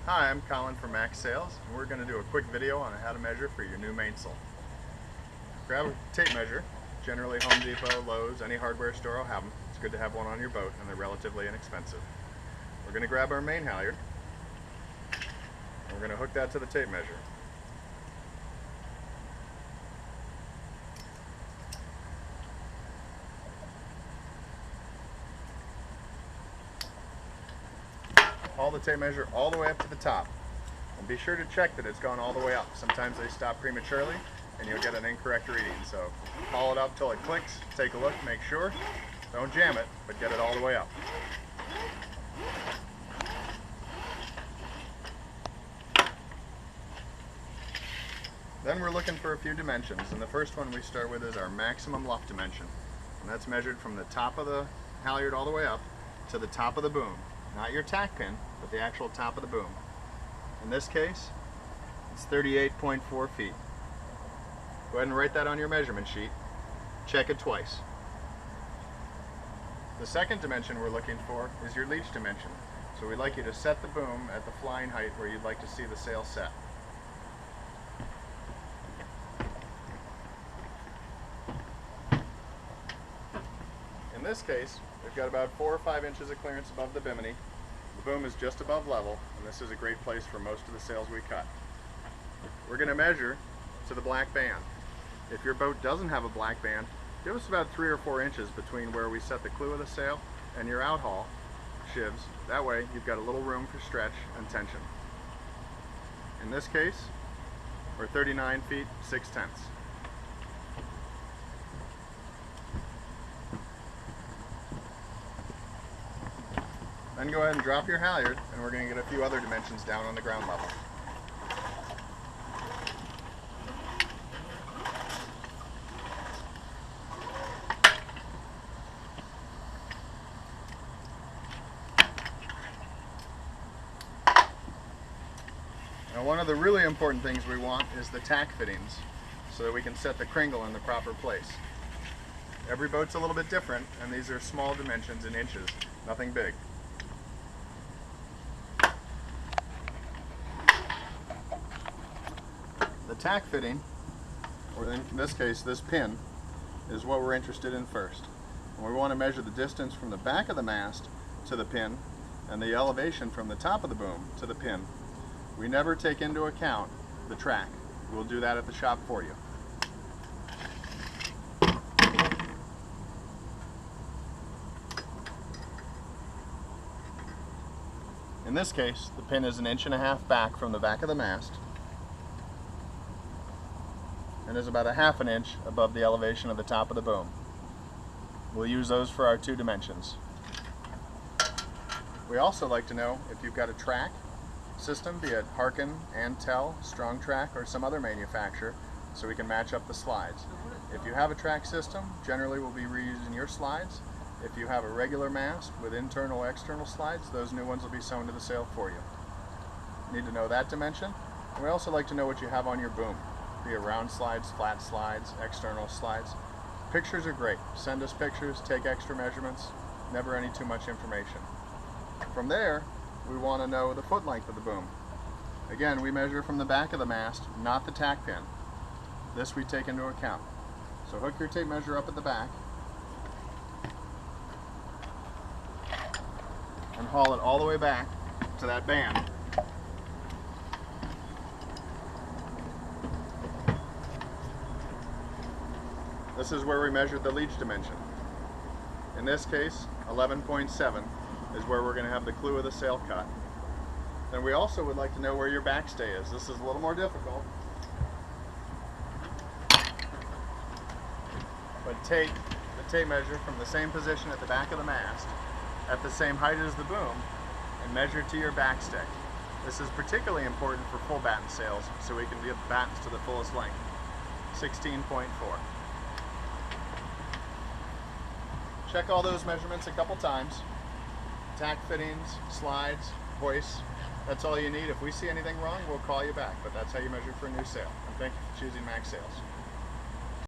Hi, I'm Colin from Mack Sails, and we're going to do a quick video on how to measure for your new mainsail. Grab a tape measure, generally Home Depot, Lowe's, any hardware store will have them. It's good to have one on your boat, and they're relatively inexpensive. We're going to grab our main halyard, and we're going to hook that to the tape measure. Haul the tape measure all the way up to the top, and be sure to check that it's gone all the way up. Sometimes they stop prematurely and you'll get an incorrect reading, so haul it up till it clicks, take a look, make sure, don't jam it, but get it all the way up. Then we're looking for a few dimensions, and the first one we start with is our maximum luff dimension, and that's measured from the top of the halyard all the way up to the top of the boom. Not your tack pin, but the actual top of the boom. In this case, it's 38.4 feet. Go ahead and write that on your measurement sheet. Check it twice. The second dimension we're looking for is your leach dimension. So we'd like you to set the boom at the flying height where you'd like to see the sail set. In this case, we've got about 4 or 5 inches of clearance above the bimini. The boom is just above level, and this is a great place for most of the sails we cut. We're going to measure to the black band. If your boat doesn't have a black band, give us about 3 or 4 inches between where we set the clew of the sail and your outhaul shivs. That way you've got a little room for stretch and tension. In this case, we're 39 feet 6/10. Then go ahead and drop your halyard, and we're going to get a few other dimensions down on the ground level. Now, one of the really important things we want is the tack fittings, so that we can set the cringle in the proper place. Every boat's a little bit different, and these are small dimensions in inches, nothing big. The tack fitting, or in this case this pin, is what we're interested in first. And we want to measure the distance from the back of the mast to the pin and the elevation from the top of the boom to the pin. We never take into account the track. We'll do that at the shop for you. In this case, the pin is 1.5 inches back from the back of the mast, and is about 1/2 inch above the elevation of the top of the boom. We'll use those for our 2 dimensions. We also like to know if you've got a track system, be it Harkin, Antel, Strong Track, or some other manufacturer, so we can match up the slides. If you have a track system, generally we'll be reusing your slides. If you have a regular mast with internal or external slides, those new ones will be sewn to the sail for you. You need to know that dimension. And we also like to know what you have on your boom. Be it round slides, flat slides, external slides. Pictures are great. Send us pictures, take extra measurements, never any too much information. From there, we want to know the foot length of the boom. Again, we measure from the back of the mast, not the tack pin. This we take into account. So hook your tape measure up at the back and haul it all the way back to that band. This is where we measured the leach dimension. In this case, 11.7 is where we're going to have the clew of the sail cut. Then we also would like to know where your backstay is. This is a little more difficult. But take the tape measure from the same position at the back of the mast, at the same height as the boom, and measure to your backstay. This is particularly important for full batten sails, so we can give battens to the fullest length. 16.4. Check all those measurements a couple times. Tack fittings, slides, hoists, that's all you need. If we see anything wrong, we'll call you back, but that's how you measure for a new sail. And thank you for choosing Mack Sails.